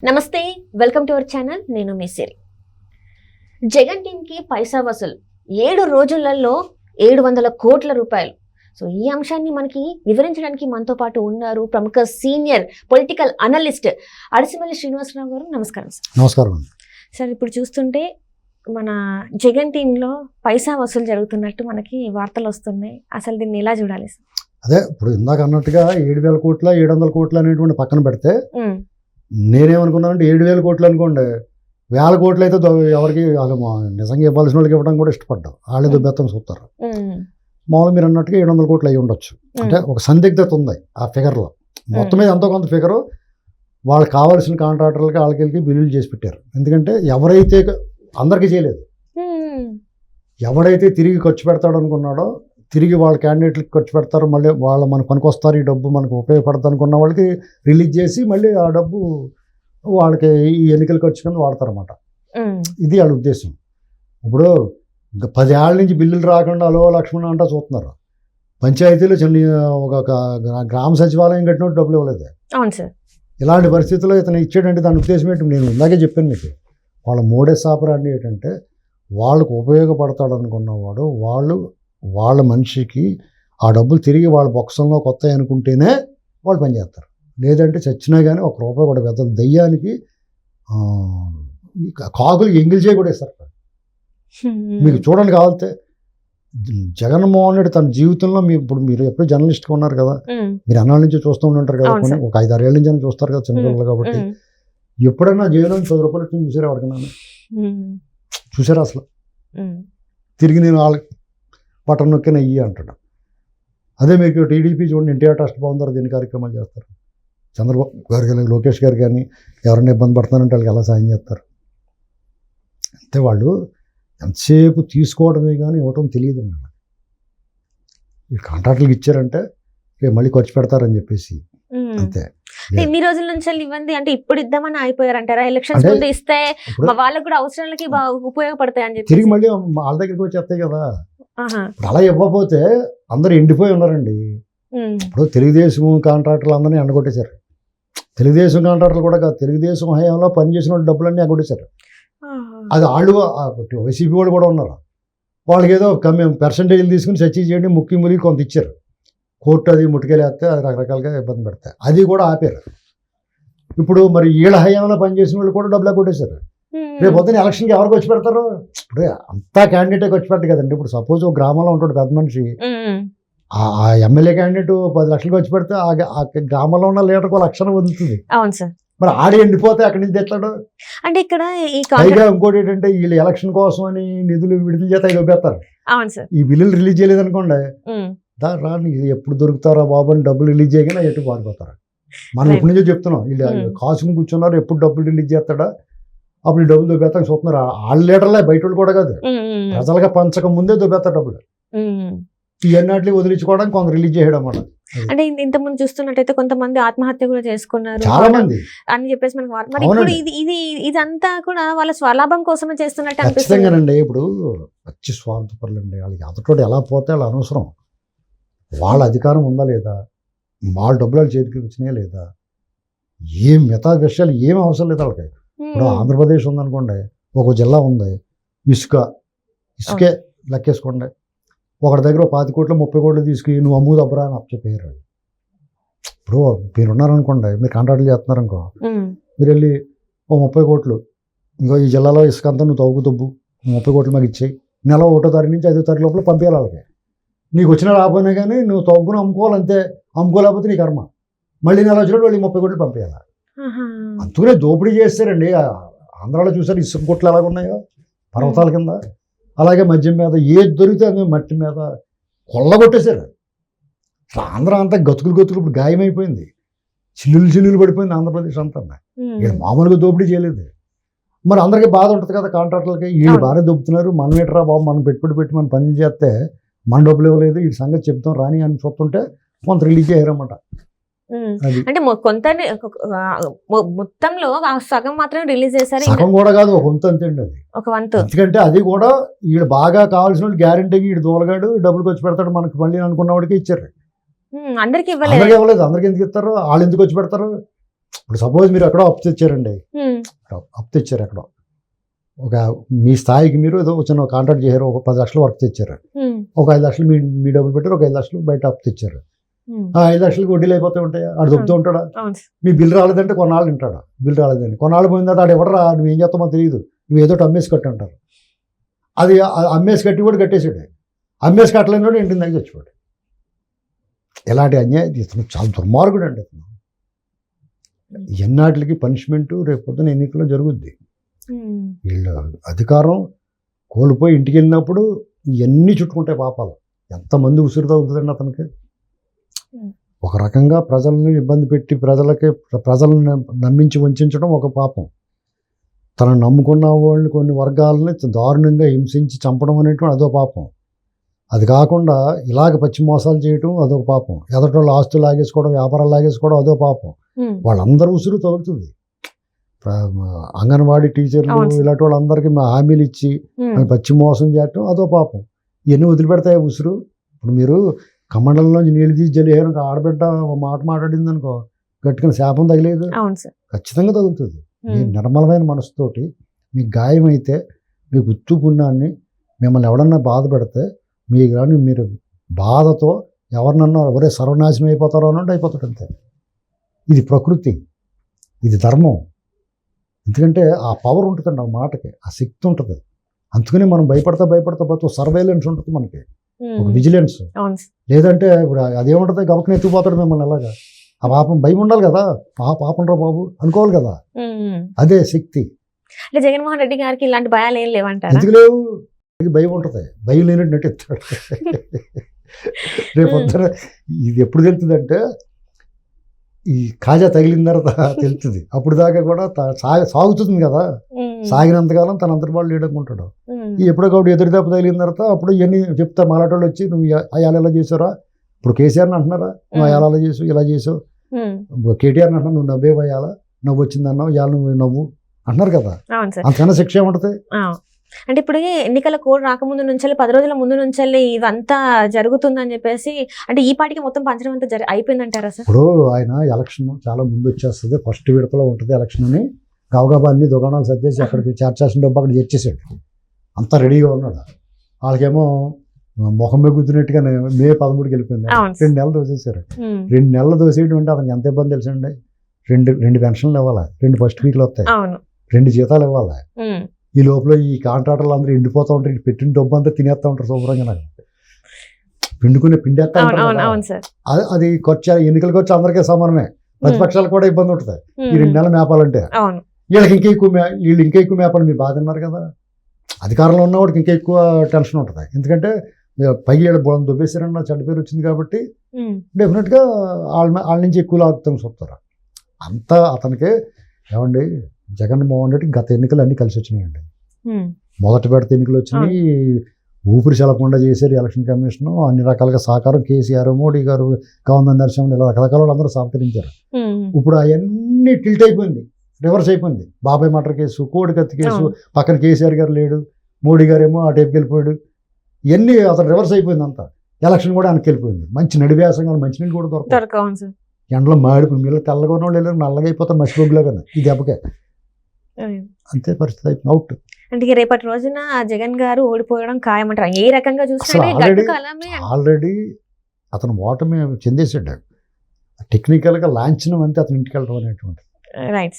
నమస్తే, welcome to our channel. నేను మీ సిరి. జగన్ టీంకి పైసా వసూలు 7 రోజులలో 700 కోట్ల రూపాయలు. సో ఈ అంశాన్ని మనకి వివరించడానికి మనతో పాటు ఉన్నారు ప్రముఖ senior political analyst Adusumilli Srinivasarao గారు. నమస్కారం సార్. నమస్కారం సార్, ఇప్పుడు చూస్తుంటే మన జగన్ టీంలో పైసా వసూలు జరుగుతున్నట్టు మనకి వార్తలు వస్తున్నాయి. అసలు దీన్ని ఎలా చూడాలి సార్? అదే ఇప్పుడు ఇందాక అన్నట్టుగా 7,000 కోట్ల 700 కోట్ల అనేటువంటి పక్కన పెడితే నేనేమనుకున్నానంటే 7,000 కోట్లు అనుకోండి, 1,000 కోట్లు అయితే ఎవరికి నిజంగా ఇవ్వాల్సిన వాళ్ళకి ఇవ్వడం కూడా ఇష్టపడ్డాం. వాళ్ళే దుబ్బెత్తం చూస్తారు. మామూలు మీరు అన్నట్టుగా 700 కోట్లు అయి ఉండొచ్చు. అంటే ఒక సందిగ్ధత ఉంది ఆ ఫిగర్లో. మొత్తం మీద ఎంతో కొంత ఫిగరు వాళ్ళకి కావాల్సిన కాంట్రాక్టర్లకి వాళ్ళకి బిల్లులు చేసి పెట్టారు. ఎందుకంటే ఎవరైతే అందరికీ చేయలేదు, ఎవడైతే తిరిగి ఖర్చు పెడతాడు అనుకున్నాడో, తిరిగి వాళ్ళ క్యాండిడేట్లకి ఖర్చు పెడతారు, మళ్ళీ వాళ్ళు మనకు పనికొస్తారు, ఈ డబ్బు మనకు ఉపయోగపడుతుంది అనుకున్న వాళ్ళకి రిలీజ్ చేసి మళ్ళీ ఆ డబ్బు వాళ్ళకి ఈ ఎన్నికల ఖర్చు కింద వాడతారన్నమాట. ఇది వాళ్ళ ఉద్దేశం. ఇప్పుడు ఇంకా 10 ఏళ్ళ నుంచి బిల్లులు రాకుండా అలో లక్ష్మణ అంటా చూస్తున్నారు. పంచాయతీలో చిన్న ఒక గ్రామ సచివాలయం కట్టినట్టు డబ్బులు ఇవ్వలేదు. అవును సార్. ఇలాంటి పరిస్థితుల్లో ఇతను ఇచ్చాడంటే దాని ఉద్దేశం ఏంటి? నేను ఇందాకే చెప్పాను మీకు, వాళ్ళ మోడస్ ఆపరాండి ఏంటంటే వాళ్ళకు ఉపయోగపడతాడు అనుకున్నవాడు వాళ్ళ మనిషికి ఆ డబ్బులు తిరిగి వాళ్ళ బొక్సంలో కొత్త అనుకుంటేనే వాళ్ళు పనిచేస్తారు. లేదంటే చచ్చినా కానీ ఒక రూపాయి కూడా పెద్దలు దయ్యానికి కాకులు ఎంగిల్ చేయకూడదు సార్. మీకు చూడండి కావాలితే జగన్మోహన్ రెడ్డి తన జీవితంలో ఇప్పుడు మీరు ఎప్పుడు జర్నలిస్ట్గా ఉన్నారు కదా, మీరు అన్నాళ్ళ నుంచి చూస్తూ ఉంటారు కదా, ఒక 5-6 ఏళ్ళ నుంచి చూస్తారు కదా చిన్నపిల్లలు కాబట్టి. ఎప్పుడైనా జైలు 10 రూపాయలు చూసారా ఎవరికైనా? చూసారా అసలు? తిరిగి నేను వాళ్ళకి బటన్ నొక్కిన ఇయ్యి అంటాడు. అదే మీకు టీడీపీ చూడండి, ఎన్టీఆర్ ట్రస్ట్ బాగుంటారు, దీని కార్యక్రమాలు చేస్తారు. చంద్రబాబు గారు కానీ లోకేష్ గారు కానీ ఎవరైనా ఇబ్బంది పడుతున్నారంటే వాళ్ళకి ఎలా సాయం చేస్తారు. అంతే, వాళ్ళు ఎంతసేపు తీసుకోవడమే కానీ ఇవ్వటం తెలియదండి. ఈ కాంట్రాక్టులకు ఇచ్చారంటే మళ్ళీ ఖర్చు పెడతారని చెప్పేసి అంతే. ఎన్ని రోజుల నుంచి ఇవ్వండి అంటే ఇప్పుడు ఇద్దామని అయిపోయారంటారా? ఎలక్షన్స్ ముందు ఇస్తే వాళ్ళకి కూడా అవసరాలకి ఉపయోగపడతాయి అని చెప్పి తిరిగి మళ్ళీ వాళ్ళ దగ్గరికి వచ్చేస్తాయి కదా. ఇప్పుడు అలా ఇవ్వకపోతే అందరూ ఎండిపోయి ఉన్నారండి. ఇప్పుడు తెలుగుదేశం కాంట్రాక్టర్లు అందరినీ ఎండగొట్టేశారు. తెలుగుదేశం కాంట్రాక్టర్లు కూడా కాదు, తెలుగుదేశం హయాంలో పనిచేసిన వాళ్ళు డబ్బులన్నీ ఎగ్గొట్టేశారు. అది వాళ్ళు వైసీపీ వాళ్ళు కూడా ఉన్నారు. వాళ్ళకి ఏదో పర్సంటేజ్లు తీసుకుని సచ్చి చేయండి ముక్కి ములిగి కొంత ఇచ్చారు. కోర్టు అది ముట్టుకెళ్ళేస్తే అది రకరకాలుగా ఇబ్బంది పెడతాయి. అది కూడా ఆపారు. ఇప్పుడు మరి వీళ్ళ హయాంలో పనిచేసిన వాళ్ళు కూడా డబ్బులు కొట్టేశారు. రేపు పొద్దున ఎలక్షన్కి ఎవరికి వచ్చి పెడతారు? ఇప్పుడు అంతా క్యాండిడేట్కి వచ్చి పెట్టదు కదండి. ఇప్పుడు సపోజ్ ఒక గ్రామంలో ఉంటాడు పెద్ద మనిషి, ఆ ఎమ్మెల్యే క్యాండిడేట్ 10 లక్షలకు వచ్చి పెడితే ఆ గ్రామంలో ఉన్న లీడర్కి 1 లక్ష వదులుతుంది. అవును సార్. మరి ఆడి ఎండిపోతే అక్కడి నుంచి తెస్తాడు. అంటే ఇక్కడ పైగా ఇంకోటి ఏంటంటే వీళ్ళు ఎలక్షన్ కోసం అని నిధులు విడుదల చేత దొబ్బేస్తారు. అవును సార్. ఈ బిల్లులు రిలీజ్ చేయలేదు అనుకోండి, రాని ఎప్పుడు దొరుకుతారా బాబు అని డబ్బులు రిలీజ్ చేయగానే ఎటు పారిపోతారు. మనం ఎప్పటి నుంచో చెప్తున్నాం, వీళ్ళు కాసుకుని కూర్చున్నారు, ఎప్పుడు డబ్బులు రిలీజ్ చేస్తాడా అప్పుడు ఈ డబ్బులు దొబ్బేస్తాక చూస్తున్నారు. వాళ్ళ లీడర్లే, బయట వాళ్ళు కూడా కాదు, ప్రజలుగా పంచక ముందే దొబ్బేస్తారు డబ్బులు. ఇవన్నీ వదిలించుకోవడానికి కొంత రిలీజ్ చేయడం అన్నమాట. అంటే ఇంతకుముందు చూస్తున్నట్టయితే కొంతమంది ఆత్మహత్య కూడా చేసుకున్నారు చాలా మంది అని చెప్పేసి మనకు. మరి ఇప్పుడు ఇదంతా కూడా వాళ్ళ స్వలాభం కోసమే చేస్తున్నట్టు అనిపిస్తుంది. ఇప్పుడు వచ్చి స్వార్థపరులండి, వాళ్ళకి అతటోడు ఎలా పోతే వాళ్ళ అనవసరం. వాళ్ళ అధికారం ఉందా లేదా, వాళ్ళ డబ్బులు వాళ్ళ చేతికి వచ్చినాయా లేదా, ఏం మిగతా విషయాలు ఏం అవసరం లేదు వాళ్ళకి. ఇప్పుడు ఆంధ్రప్రదేశ్ ఉందనుకోండి, ఒక జిల్లా ఉంది, ఇసుకే లెక్కేసుకోండి, ఒకటి దగ్గర 20 కోట్లు 30 కోట్లు తీసుకుని నువ్వు అమ్ము దబ్బరా అని చెప్పారు. ఇప్పుడు మీరు ఉన్నారనుకోండి, మీరు కాంట్రాక్టులు చేస్తున్నారనుకో, మీరు వెళ్ళి 30 కోట్లు ఇంకో ఈ జిల్లాలో ఇసుక అంతా నువ్వు తవ్వు 30 కోట్లు మాకు ఇచ్చేయి, నెల 1వ తారీఖు నుంచి 5వ తారీఖు లోపల పంపించాలి వాళ్ళకి. నీకు వచ్చిన రాబోయినా కానీ నువ్వు తవ్వుకుని అమ్ముకోవాలంతే, అమ్ముకోలేకపోతే నీ కర్మ. మళ్ళీ నెల వచ్చినప్పుడు వాళ్ళు 30 కోట్లు పంపించాలి. అందుకనే దోపిడీ చేస్తారండి. ఆంధ్రాలో చూసారు ఇసుక కోట్లు ఎలాగున్నాయో పర్వతాల కింద, అలాగే మద్యం మీద ఏది దొరికితే అది మట్టి మీద కొల్లగొట్టేశారు. ఆంధ్ర అంతా గతుకులు ఇప్పుడు గాయమైపోయింది, చిల్లులు పడిపోయింది ఆంధ్రప్రదేశ్ అంతా. వీళ్ళు మామూలుగా దోపిడీ చేయలేదు. మరి అందరికీ బాధ ఉంటుంది కదా కాంట్రాక్టర్లకి, వీళ్ళు బాగానే దొబ్బుతున్నారు, మనం ఏంటరా బాబు మనం పెట్టి మనం పని చేస్తే మన డబ్బులు ఇవ్వలేదు, ఈ సంగతి చెప్తాం రాని అని చూస్తుంటే కొంత రిలీజ్ అయ్యారన్నమాట. అంటే కొంత మొత్తంలో సగం మాత్రమే రిలీజ్ చేశారు. సగం కూడా కాదు, ఒక వంతు అంతే అండి. అది ఒక వంతు. ఎందుకంటే అది కూడా వీడు బాగా కావాల్సిన వాళ్ళు గ్యారంటీకి వీడు దూలగాడు డబ్బులు ఖర్చు పెడతాడు మనకు మళ్ళీ అనుకున్న వాడికి ఇచ్చారు. అందరికి ఇవ్వలేదు. అందరికి ఎందుకు ఇస్తారు? వాళ్ళు ఎందుకు వచ్చి పెడతారు? ఇప్పుడు సపోజ్ మీరు ఎక్కడో అప్పు తెచ్చారండి, అప్పు తెచ్చారు ఎక్కడో, ఒక మీ స్థాయికి మీరు ఏదో చిన్న కాంట్రాక్ట్ చేశారు, ఒక 10 లక్షలు వర్క్ తెచ్చారు, ఒక 5 లక్షలు మీ డబ్బులు పెట్టారు, ఒక 5 లక్షలు బయట అప్పు తెచ్చారు. ఆ 5 లక్షలకి వడ్డీలు అయిపోతూ ఉంటాయా? ఆడు దొబ్బుతూ ఉంటాడా? మీ బిల్ రాలేదంటే కొన్నాళ్ళు వింటాడా? బిల్ రాలేదండి, కొన్నాళ్ళు పోయిన తర్వాత ఆడు ఎవడరా నువ్వు ఏం చేస్తామో తెలియదు, నువ్వు ఏదో అమ్మేసి కట్టి అంటారు. అది అమ్మేసి కట్టి కూడా కట్టేసాడు, అమ్మేసి కట్టలేని కూడా ఇంటిని దగ్గర చచ్చిపోయాడు. ఎలాంటి అన్యాయం ఇతను చాలా దుర్మార్గుడు అండి అతను. ఎన్నాటికి పనిష్మెంటు రేపు పొద్దున ఎన్నికల్లో జరుగుద్ది. వీళ్ళు అధికారం కోల్పోయి ఇంటికి వెళ్ళినప్పుడు ఇవన్నీ చుట్టుకుంటాయి పాపాలు. ఎంతమంది ఉసిరు తగ్గుతుందండి అతనికి. ఒక రకంగా ప్రజల్ని ఇబ్బంది పెట్టి ప్రజలను నమ్మించి వంచడం ఒక పాపం. తను నమ్ముకున్న వాళ్ళని కొన్ని వర్గాలని దారుణంగా హింసించి చంపడం అనేటువంటి అదో పాపం. అది కాకుండా ఇలాగ పచ్చి మోసాలు చేయటం అదొక పాపం. ఎదటోళ్ళు ఆస్తులు లాగేసుకోవడం, వ్యాపారాలు లాగేసుకోవడం అదో పాపం. వాళ్ళందరూ ఉసురు తగులుతుంది. అంగన్వాడీ టీచర్లు ఇలాంటి వాళ్ళందరికీ హామీలు ఇచ్చి పచ్చి మోసం చేయటం అదో పాపం. ఇవన్నీ వదిలిపెడతాయి ఉసురు. ఇప్పుడు మీరు కమండలంలోంచి నీళ్ళు తీసి జలిహేరం ఆడబిడ్డ మాట మాట్లాడింది అనుకో, గట్టిగా శాపం తగిలేదు, ఖచ్చితంగా తగులుతుంది. మీ నిర్మలమైన మనసుతోటి మీకు గాయమైతే మీ గుర్తు పుణ్యాన్ని మిమ్మల్ని ఎవడన్నా బాధ పెడితే మీరు బాధతో ఎవరినన్నా ఒరే సర్వనాశనం అయిపోతారో అన్నట్టు అయిపోతాడు అంతే. ఇది ప్రకృతి, ఇది ధర్మం. ఎందుకంటే ఆ పవర్ ఉంటుందండి, ఆ మాటకి ఆ శక్తి ఉంటుంది. అందుకని మనం భయపడతా పోతే సర్వేలెన్స్ ఉంటుంది మనకి, ఒక విజిలెన్స్. లేదంటే ఇప్పుడు అదేముంటుంది, గమకం ఎత్తుకుపోతాడు మిమ్మల్ని అలాగా. ఆ పాపం భయం ఉండాలి కదా, పాపం రా బాబు అనుకోవాలి కదా, అదే శక్తి. అంటే జగన్మోహన్ రెడ్డి గారికి ఇలాంటి భయాలు ఏం లేవంటారు? ఎందుకు లేవు? భయం ఉంటుంది, భయం లేనట్టు నటిస్తాడు. రేపు పొద్దున ఇది ఎప్పుడు తెలుస్తుందంటే ఈ కాజా తగిలిన తర్వాత తెలుస్తుంది. అప్పుడు దాకా కూడా సాగుతుంది కదా, సాగినంతకాలం తన అంతర్వాళ్ళు లేడనుకుంటాడు. ఎప్పుడో కాబట్టి ఎదురు దెబ్బ తగిలిన తర్వాత అప్పుడు ఇవన్నీ చెప్తారు. మాలాటోళ్ళు వచ్చి నువ్వు అయాలు ఎలా చేసారా, ఇప్పుడు కేసీఆర్ని అంటున్నారా, నువ్వు అయాలు అలా చేసు ఇలా చేసావు, కేటీఆర్ని అంటున్నా నువ్వు నవ్వే అయ్యాలా, నవ్వు వచ్చిందన్నావు ఇవాళ నువ్వు నవ్వు అంటున్నారు కదా. అంతకన్నా శిక్ష ఏముంటుంది? అంటే ఇప్పుడు ఎన్నికల కోడ్ రాకముందు నుంచి 10 రోజుల ముందు నుంచి ఇదంతా జరుగుతుందని చెప్పేసి, అంటే ఈ పాటికి మొత్తం పంచడం అంతా అయిపోయిందంటారా సార్? ఇప్పుడు ఆయన ఎలక్షన్ చాలా ముందు వచ్చేస్తుంది, ఫస్ట్ విడతలో ఉంటుంది ఎలక్షన్ అని గవగబా అన్ని దుకాణాలు సర్దేసి అక్కడికి చేర్చాల్సిన డబ్బు అక్కడ చేర్చేసాడు. అంతా రెడీగా ఉన్నాడు. వాళ్ళకేమో మొహం మీద గుద్దినట్టుగా మే 13కి వెళ్ళిపోయింది. 2 నెలలు దోసేసారు. 2 నెలలు దోసేయడం అంటే అతనికి ఎంత ఇబ్బంది తెలుసండి. 2 పెన్షన్లు ఇవ్వాలి, 2 ఫస్ట్ వీక్లు వస్తాయి, 2 జీతాలు ఇవ్వాలి. ఈ లోపల ఈ కాంట్రాక్టర్లు అందరూ ఎండిపోతూ ఉంటారు, పెట్టిన డబ్బు అంతా తినేస్తూ ఉంటారు శుభ్రంగా. నాకు పిండేస్తా ఉంటారు. అది ఖర్చు, ఎన్నికల ఖర్చు అందరికీ సమానమే, ప్రతిపక్షాలకు కూడా ఇబ్బంది ఉంటుంది. ఈ 2 నెలలు మేపాలంటే వీళ్ళకి వీళ్ళు ఇంకా ఎక్కువ మేపాలి. మీరు బాగా తిన్నారు కదా, అధికారంలో ఉన్నవాడికి ఇంకా ఎక్కువ టెన్షన్ ఉంటుంది. ఎందుకంటే పైకి వీళ్ళు బోళం దుబ్బేసారన్న చెడ్డ పేరు వచ్చింది కాబట్టి డెఫినెట్గా వాళ్ళ నుంచి ఎక్కువ లాగుతాం చూస్తారు. అంతా అతనికి ఏమండి, జగన్మోహన్ రెడ్డి గత ఎన్నికలు అన్నీ కలిసి వచ్చినాయండి. మొదటి విడత ఎన్నికలు వచ్చినాయి, ఊపిరి చెల్లకుండా చేశారు ఎలక్షన్ కమిషన్, అన్ని రకాలుగా సహకారం కేసీఆర్, మోడీ గారు, గవర్నర్ నరసింహన్ ఇలా రకరకాల వాళ్ళు అందరూ సహకరించారు. ఇప్పుడు అవన్నీ టిల్ట్ అయిపోయింది, రివర్స్ అయిపోయింది. బాబాయ్ మటర్ కేసు, కోడి కత్తి కేసు, పక్కన కేసీఆర్ గారు లేడు, మోడీ గారు ఏమో ఆ టైపుకి వెళ్ళిపోయాడు. ఇవన్నీ అతను రివర్స్ అయిపోయింది అంతా. ఎలక్షన్ కూడా వెనక్కి వెళ్ళిపోయింది. మంచి నడివేసంగా మంచినీళ్ళు కూడా దొరకదు. ఎండలో మాడిపోయి మీరు తెల్లగా ఉన్న వాళ్ళు నల్లగా అయిపోతారు మసిబొగ్గులాగా ఈ దెబ్బకే. అంతే పరిస్థితి అయిపోయింది, అవుట్. అంటే రేపటి రోజున జగన్ గారు ఓడిపోవడం ఖాయమంటారు. ఏ రకంగా చూసినా ఆల్రెడీ అతను ఓటమి చెందేసాడు. టెక్నికల్గా లాంఛనం అంతే అతను ఇంటికి వెళ్ళడం అనేటువంటి. రైట్.